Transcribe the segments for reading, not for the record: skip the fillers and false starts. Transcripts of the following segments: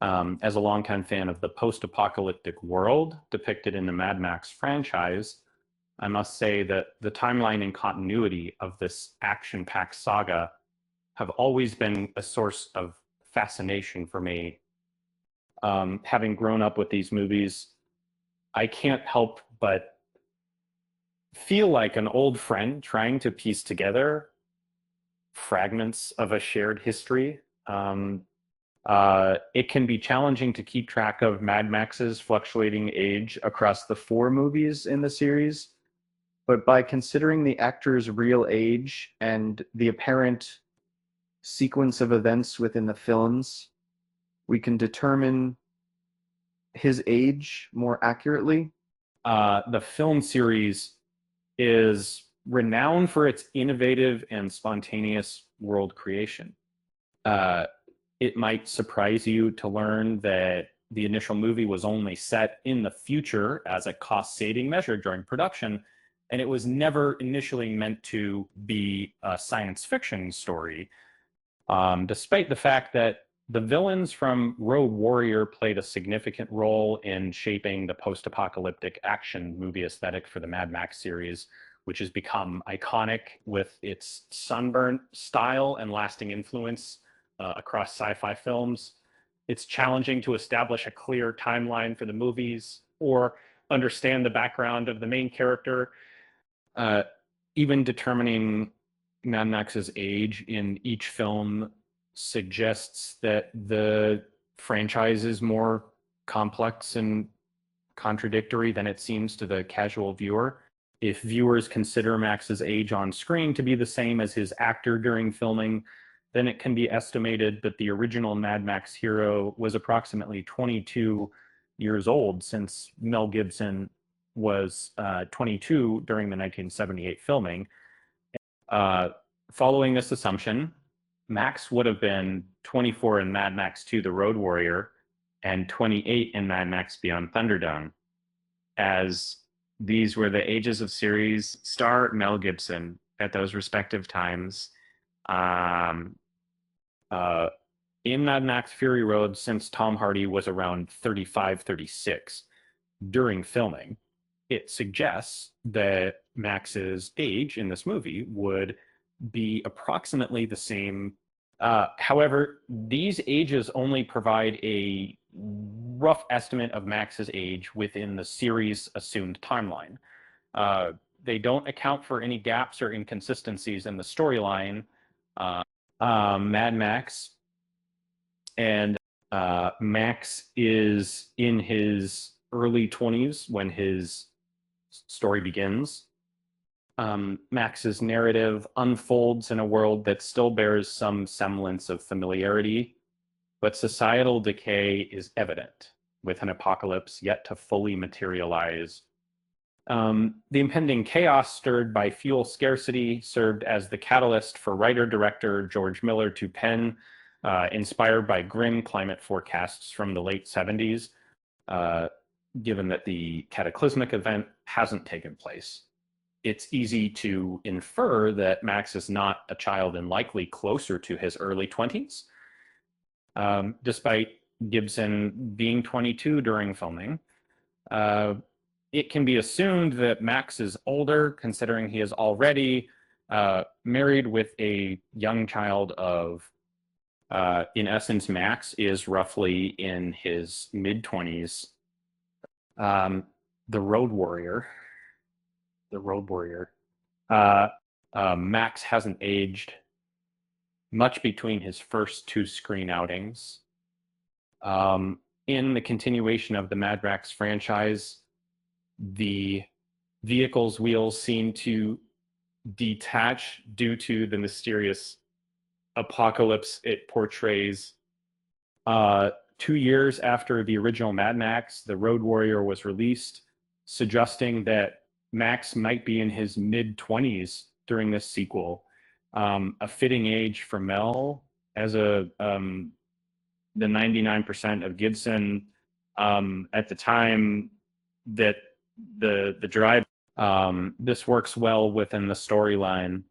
As a longtime fan of the post-apocalyptic world depicted in the Mad Max franchise, I must say that the timeline and continuity of this action-packed saga have always been a source of fascination for me. Having grown up with these movies, I can't help but feel like an old friend trying to piece together fragments of a shared history. It can be challenging to keep track of Mad Max's fluctuating age across the four movies in the series, but by considering the actor's real age and the apparent sequence of events within the films, we can determine his age more accurately. The film series is renowned for its innovative and spontaneous world creation. Uh, it might surprise you to learn that the initial movie was only set in the future as a cost saving measure during production, and it was never initially meant to be a science fiction story, despite the fact that the villains from Road Warrior played a significant role in shaping the post apocalyptic action movie aesthetic for the Mad Max series, which has become iconic with its sunburnt style and lasting influence across sci fi films. It's challenging to establish a clear timeline for the movies or understand the background of the main character. Uh, Even determining Mad Max's age in each film suggests that the franchise is more complex and contradictory than it seems to the casual viewer. If viewers consider Max's age on screen to be the same as his actor during filming, then it can be estimated that the original Mad Max hero was approximately 22 years old, since Mel Gibson was 22 during the 1978 filming. Uh, Following this assumption, Max would have been 24 in Mad Max 2: The Road Warrior and 28 in Mad Max Beyond Thunderdome, as these were the ages of series star Mel Gibson at those respective times. Um, uh, in Mad Max Fury Road, since Tom Hardy was around 35, 36 during filming, it suggests that Max's age in this movie would be approximately the same. However, these ages only provide a rough estimate of Max's age within the series' assumed timeline. Uh, they don't account for any gaps or inconsistencies in the storyline. Uh, Mad Max and Max is in his early 20s when his story begins. Max's narrative unfolds in a world that still bears some semblance of familiarity, but societal decay is evident, with an apocalypse yet to fully materialize. The impending chaos stirred by fuel scarcity served as the catalyst for writer-director George Miller to pen, inspired by grim climate forecasts from the late 70s, uh, given that the cataclysmic event hasn't taken place. It's easy to infer that Max is not a child and likely closer to his early 20s, despite Gibson being 22 during filming. Uh, it can be assumed that Max is older, considering he is already married with a young child of, in essence, Max is roughly in his mid 20s. Um, the Road Warrior, the Road Warrior, uh, Max hasn't aged much between his first two screen outings. In the continuation of the Mad Max franchise, the vehicle's wheels seem to detach due to the mysterious apocalypse it portrays. 2 years after the original Mad Max, The Road Warrior was released, suggesting that Max might be in his mid 20s during this sequel, a fitting age for Mel as the 99% of Gibson at the time that the drive. This works well within the storyline,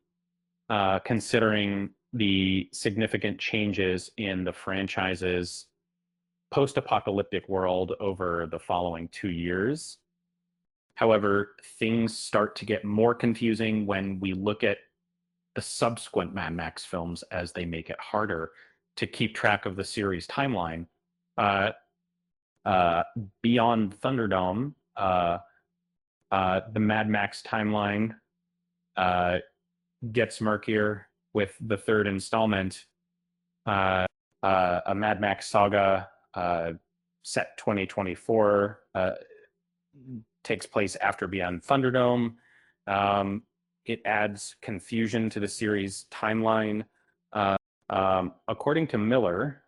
considering the significant changes in the franchise's post-apocalyptic world over the following 2 years. However, things start to get more confusing when we look at the subsequent Mad Max films as they make it harder to keep track of the series timeline. Uh, uh, Beyond Thunderdome, the Mad Max timeline uh, gets murkier with the third installment, a Mad Max saga set 2024 takes place after Beyond Thunderdome. It adds confusion to the series timeline. According to Miller,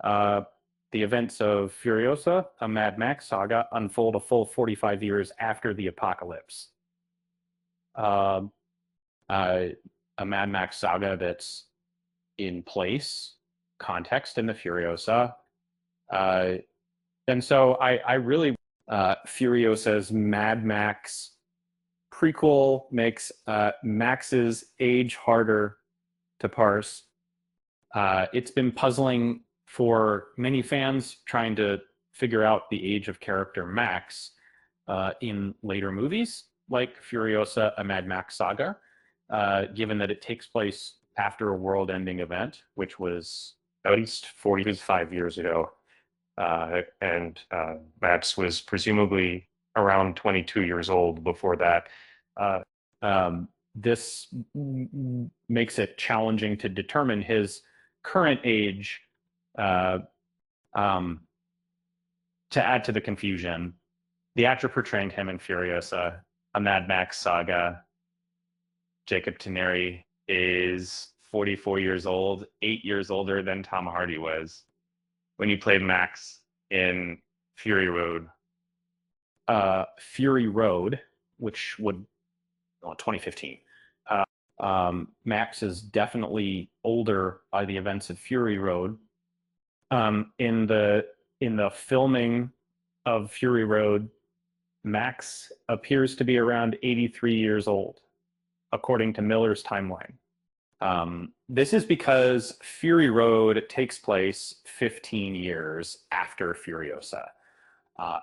the events of Furiosa, a Mad Max saga, unfold a full 45 years after the apocalypse. Uh, a Mad Max saga that's in place, context in the Furiosa. And so I really, Furiosa's Mad Max prequel makes Max's age harder to parse. It's been puzzling for many fans trying to figure out the age of character Max in later movies like Furiosa, a Mad Max saga, given that it takes place after a world-ending event, which was at least 45 years ago. And Max was presumably around 22 years old before that. This makes it challenging to determine his current age. uh, um, to add to the confusion, the actor portraying him in Furiosa, a Mad Max saga, Jacob Teneri, is 44 years old, 8 years older than Tom Hardy was when he played Max in Fury Road. Fury Road, which would 2015. Max is definitely older by the events of Fury Road. In the filming of Fury Road, Max appears to be around 83 years old, according to Miller's timeline. This is because Fury Road takes place 15 years after Furiosa,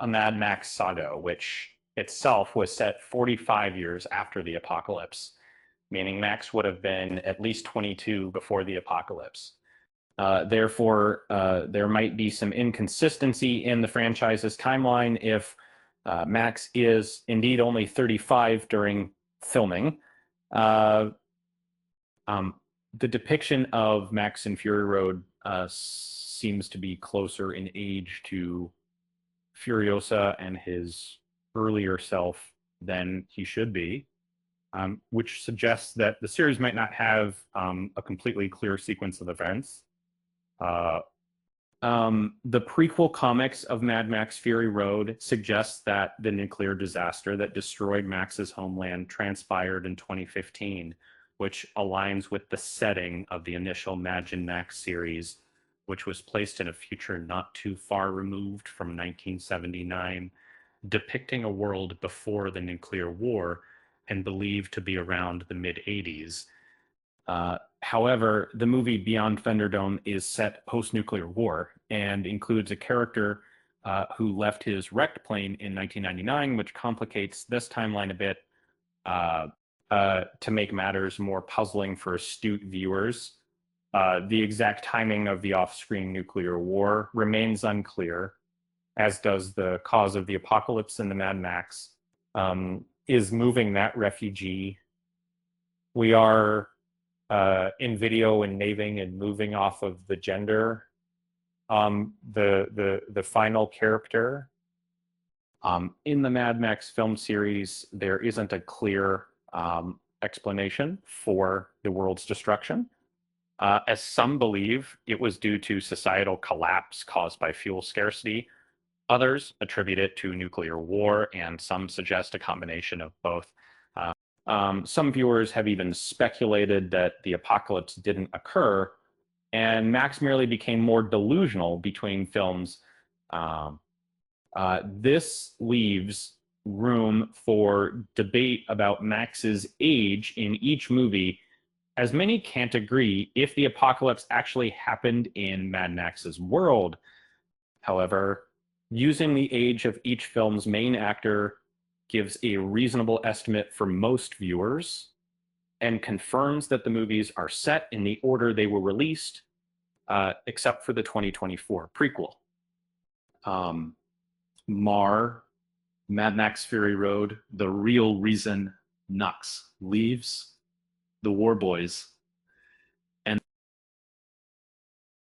a Mad Max saga, which itself was set 45 years after the apocalypse, meaning Max would have been at least 22 before the apocalypse. Therefore, there might be some inconsistency in the franchise's timeline if Max is indeed only 35 during filming. The depiction of Max in Fury Road seems to be closer in age to Furiosa and his earlier self than he should be, which suggests that the series might not have a completely clear sequence of events. The prequel comics of Mad Max Fury Road suggests that the nuclear disaster that destroyed Max's homeland transpired in 2015, which aligns with the setting of the initial Mad Max series, which was placed in a future not too far removed from 1979, depicting a world before the nuclear war and believed to be around the mid-80s. However, the movie Beyond Thunderdome is set post-nuclear war and includes a character who left his wrecked plane in 1999, which complicates this timeline a bit to make matters more puzzling for astute viewers. The exact timing of the off-screen nuclear war remains unclear, as does the cause of the apocalypse in the Mad Max. Is moving that refugee? We are in video and naving and moving off of the gender. The final character in the Mad Max film series, there isn't a clear explanation for the world's destruction. As some believe, it was due to societal collapse caused by fuel scarcity. Others attribute it to nuclear war, and some suggest a combination of both. Some viewers have even speculated that the apocalypse didn't occur, and Max merely became more delusional between films. This leaves room for debate about Max's age in each movie, as many can't agree if the apocalypse actually happened in Mad Max's world. However, using the age of each film's main actor gives a reasonable estimate for most viewers and confirms that the movies are set in the order they were released, except for the 2024 prequel. Um, Mar, Mad Max Fury Road, The Real Reason, Nux, Leaves, The War Boys,